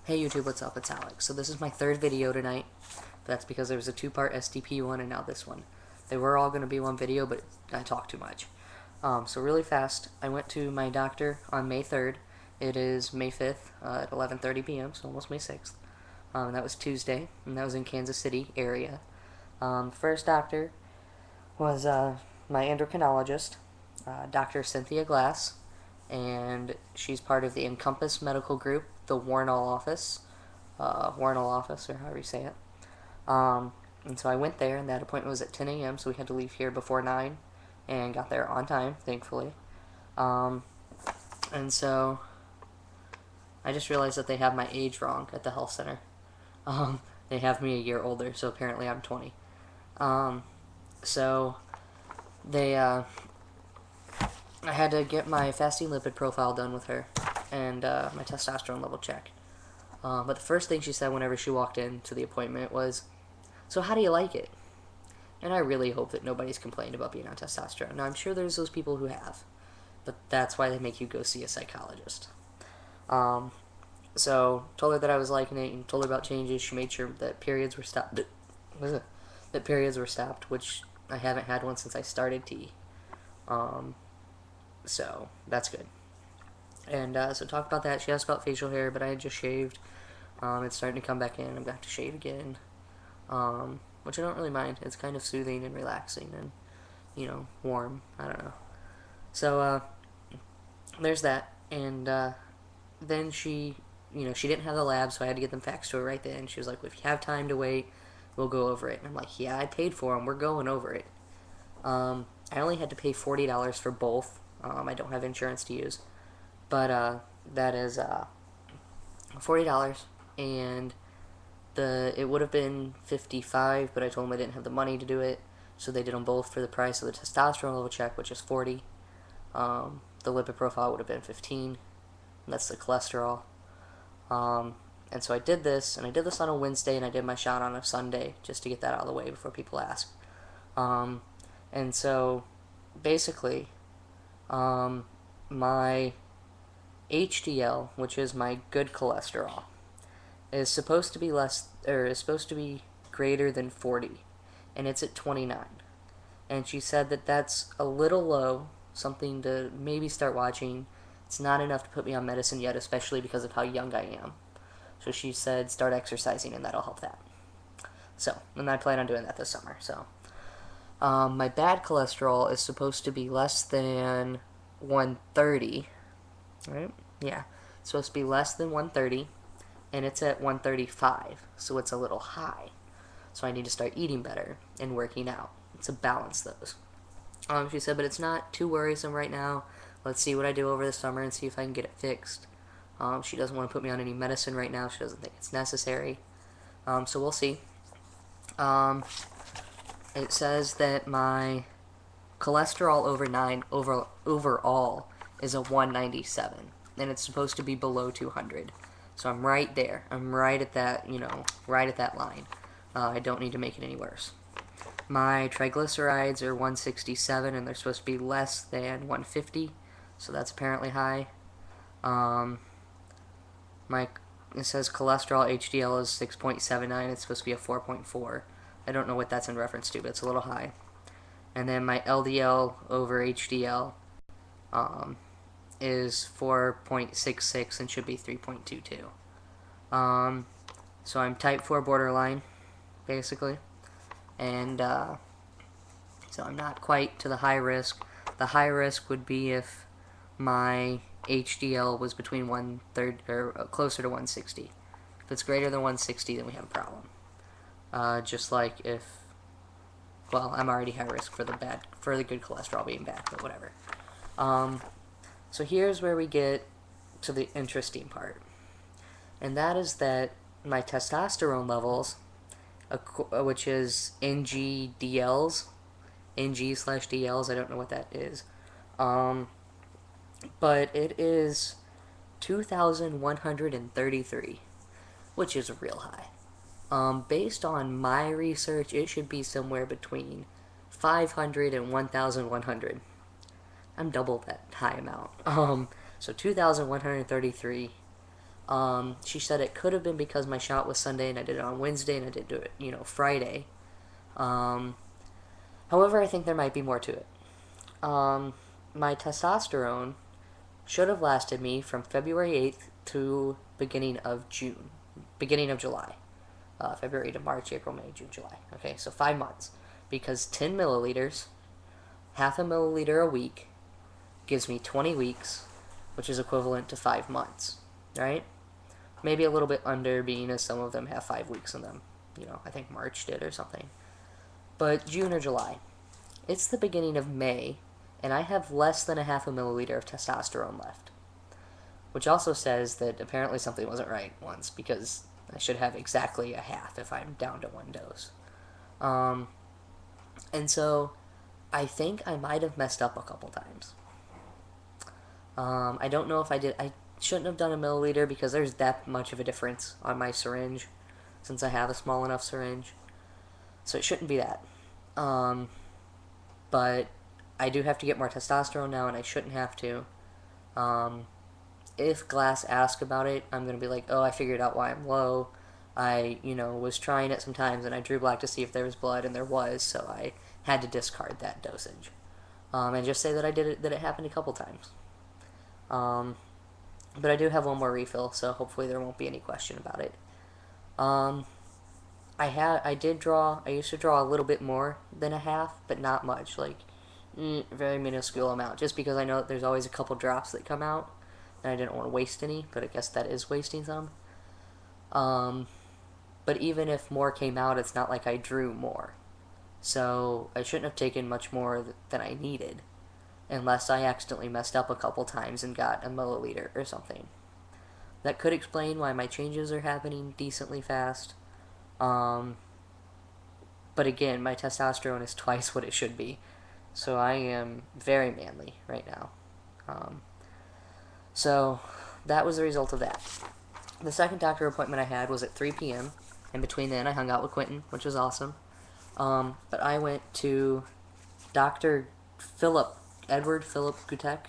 Hey YouTube, what's up? It's Alex. So this is my third video tonight. That's because there was a two-part STP one and now this one. They were all going to be one video, but I talked too much. So really fast, I went to my doctor on May 3rd. It is May 5th at 11:30 p.m., so almost May 6th. That was Tuesday, and that was in Kansas City area. First doctor was my endocrinologist, Dr. Cynthia Glass, and she's part of the Encompass Medical Group, the Warnall office, or however you say it. And so I went there, and that appointment was at 10 a.m., so we had to leave here before 9, and got there on time, thankfully. And so I just realized that they have my age wrong at the health center. They have me a year older, so apparently I'm 20. So they, I had to get my fasting lipid profile done with her, and my testosterone level check. But the first thing she said whenever she walked into the appointment was, "So how do you like it?" And I really hope that nobody's complained about being on testosterone. Now, I'm sure there's those people who have, but that's why they make you go see a psychologist. So told her that I was liking it and told her about changes. She made sure that periods were stopped. That periods were stopped, which I haven't had one since I started T. So that's good. And so talked about that. She asked about facial hair, but I had just shaved. It's starting to come back in. I'm going to shave again, which I don't really mind. It's kind of soothing and relaxing and, warm. I don't know. So there's that. And then she didn't have the lab, so I had to get them faxed to her right then. She was like, "If you have time to wait, we'll go over it." And I'm like, "Yeah, I paid for them. We're going over it." I only had to pay $40 for both. I don't have insurance to use. But that is $40, and it would have been $55, but I told them I didn't have the money to do it, so they did them both for the price of the testosterone level check, which is $40. The lipid profile would have been $15, and that's the cholesterol. And so I did this, and I did this on a Wednesday, and I did my shot on a Sunday, just to get that out of the way before people ask. And so, basically, my HDL, which is my good cholesterol, is supposed to be greater than 40, and it's at 29. And she said that that's a little low, something to maybe start watching. It's not enough to put me on medicine yet, especially because of how young I am. So she said start exercising, and that'll help that. So, and I plan on doing that this summer. So, my bad cholesterol is supposed to be less than 130. Right? Yeah. It's supposed to be less than 130, and it's at 135, so it's a little high. So I need to start eating better and working out to balance those. She said, but it's not too worrisome right now. Let's see what I do over the summer and see if I can get it fixed. She doesn't want to put me on any medicine right now. She doesn't think it's necessary. So we'll see. It says that my cholesterol overall is a 197, and it's supposed to be below 200. So I'm right there. I'm right at that, right at that line. I don't need to make it any worse. My triglycerides are 167, and they're supposed to be less than 150, so that's apparently high. It says cholesterol HDL is 6.79. It's supposed to be a 4.4. I don't know what that's in reference to, but it's a little high. And then my LDL over HDL is 4.66 and should be 3.22. So I'm type 4 borderline, basically. And so I'm not quite to the high risk. The high risk would be if my HDL was between 130 or closer to 160. If it's greater than 160, then we have a problem. Just like I'm already high risk for the good cholesterol being bad, but whatever. So here's where we get to the interesting part, and that is that my testosterone levels, which is NG/DLs, I don't know what that is, but it is 2,133, which is real high. Based on my research, it should be somewhere between 500 and 1,100. I'm double that high amount. So 2,133 She said it could have been because my shot was Sunday and I did it on Wednesday and I didn't do it, Friday. However, I think there might be more to it. My testosterone should have lasted me from February 8th to beginning of July. February to March, April, May, June, July. Okay, so 5 months. Because 10 milliliters, half a milliliter a week, gives me 20 weeks, which is equivalent to 5 months, right? Maybe a little bit under, being as some of them have 5 weeks in them. I think March did or something. But June or July. It's the beginning of May, and I have less than a half a milliliter of testosterone left. Which also says that apparently something wasn't right once, because I should have exactly a half if I'm down to 1 dose. And so I think I might have messed up a couple times. I don't know if I did. I shouldn't have done a milliliter because there's that much of a difference on my syringe since I have a small enough syringe. So it shouldn't be that. But I do have to get more testosterone now, and I shouldn't have to. If Glass asks about it, I'm going to be like, oh, I figured out why I'm low. I, was trying it sometimes, and I drew black to see if there was blood, and there was, so I had to discard that dosage. And just say that that it happened a couple times. But I do have one more refill, so hopefully there won't be any question about it. I used to draw a little bit more than a half, but not much, very minuscule amount, just because I know that there's always a couple drops that come out, and I didn't want to waste any, but I guess that is wasting some. But even if more came out, it's not like I drew more. So I shouldn't have taken much more than I needed, unless I accidentally messed up a couple times and got a milliliter or something. That could explain why my changes are happening decently fast. But again, my testosterone is twice what it should be. So I am very manly right now. So that was the result of that. The second doctor appointment I had was at 3 p.m. In between then, I hung out with Quentin, which was awesome. But I went to Dr. Edward Philip Gutek,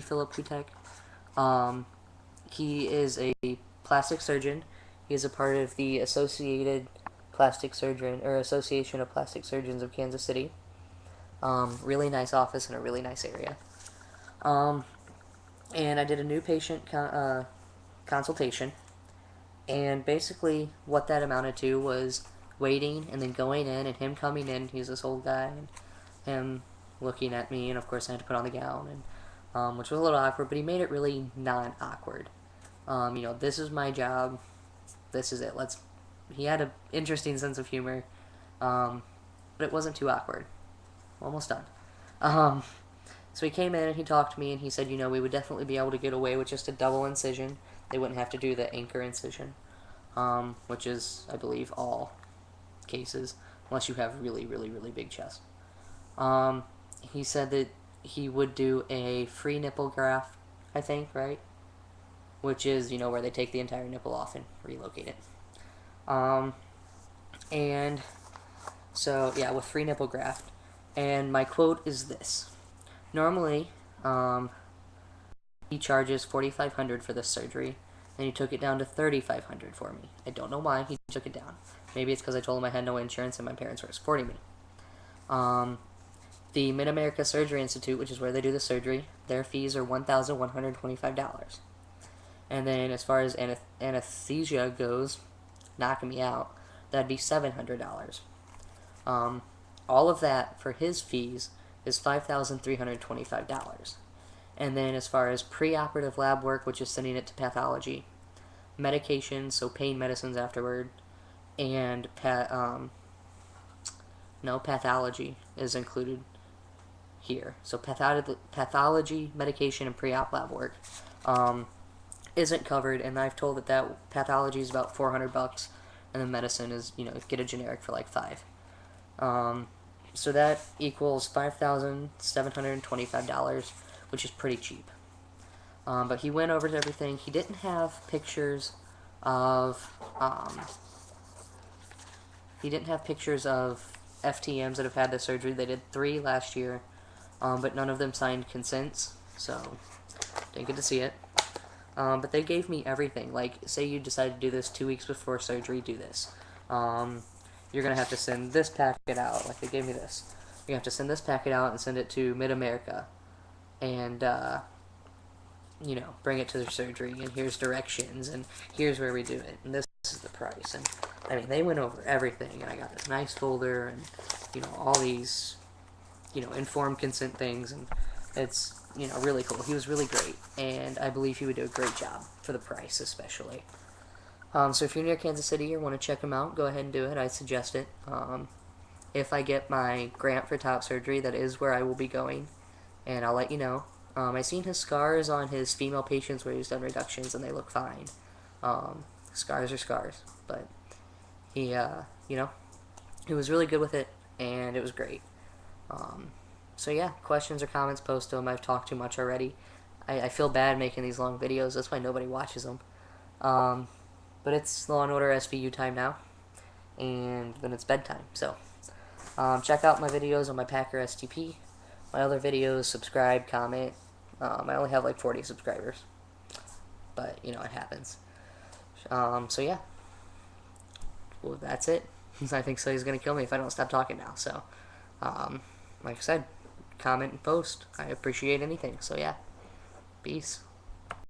Philip Gutek. He is a plastic surgeon. He is a part of the Association of Plastic Surgeons of Kansas City. Really nice office in a really nice area. And I did a new patient consultation. And basically what that amounted to was waiting and then going in and him coming in. He's this old guy, and him looking at me, and of course I had to put on the gown, and which was a little awkward, but he made it really non-awkward. This is my job. This is it. He had an interesting sense of humor, but it wasn't too awkward. Almost done. So he came in and he talked to me and he said, we would definitely be able to get away with just a double incision. They wouldn't have to do the anchor incision, which is, I believe, all cases, unless you have really, really, really big chest. He said that he would do a free nipple graft, I think, right? Which is, where they take the entire nipple off and relocate it. And so, yeah, with free nipple graft. And my quote is this. Normally, he charges $4,500 for this surgery, and he took it down to $3,500 for me. I don't know why he took it down. Maybe it's because I told him I had no insurance and my parents were supporting me. The Mid-America Surgery Institute, which is where they do the surgery, their fees are $1,125. And then as far as anesthesia goes, knocking me out, that'd be $700. All of that for his fees is $5,325. And then as far as preoperative lab work, which is sending it to pathology, medication, so pain medicines afterward, and pathology is included here. So pathology, medication, and pre-op lab work isn't covered, and I've told that pathology is about $400, and the medicine is, get a generic for like $5. So that equals $5,725, which is pretty cheap. But he went over everything. He didn't have pictures of FTMs that have had the surgery. They did 3 last year, but none of them signed consents, so didn't get to see it. But they gave me everything. Like, say you decide to do this 2 weeks before surgery, do this. Um, you're going to have to send this packet out. Like, they gave me this. You have to send this packet out and send it to Mid-America. And, you know, bring it to their surgery. And here's directions. And here's where we do it. And this is the price. And, I mean, they went over everything. And I got this nice folder and, you know, all these, you know, informed consent things. And it's, you know, really cool. He was really great. And I believe he would do a great job for the price, especially. So if you're near Kansas City or want to check him out, go ahead and do it. I suggest it. If I get my grant for top surgery, that is where I will be going, and I'll let you know. I seen his scars on his female patients where he's done reductions, and they look fine. Scars are scars, but he, you know, he was really good with it, and it was great. So yeah, questions or comments, post them. I've talked too much already. I feel bad making these long videos. That's why nobody watches them. But it's Law & Order SVU time now, and then it's bedtime. So check out my videos on my Packer STP. My other videos, subscribe, comment. I only have like 40 subscribers, but you know, it happens. So yeah, well, that's it. I think Slay's gonna kill me if I don't stop talking now. So, like I said, comment and post. I appreciate anything. So yeah, peace.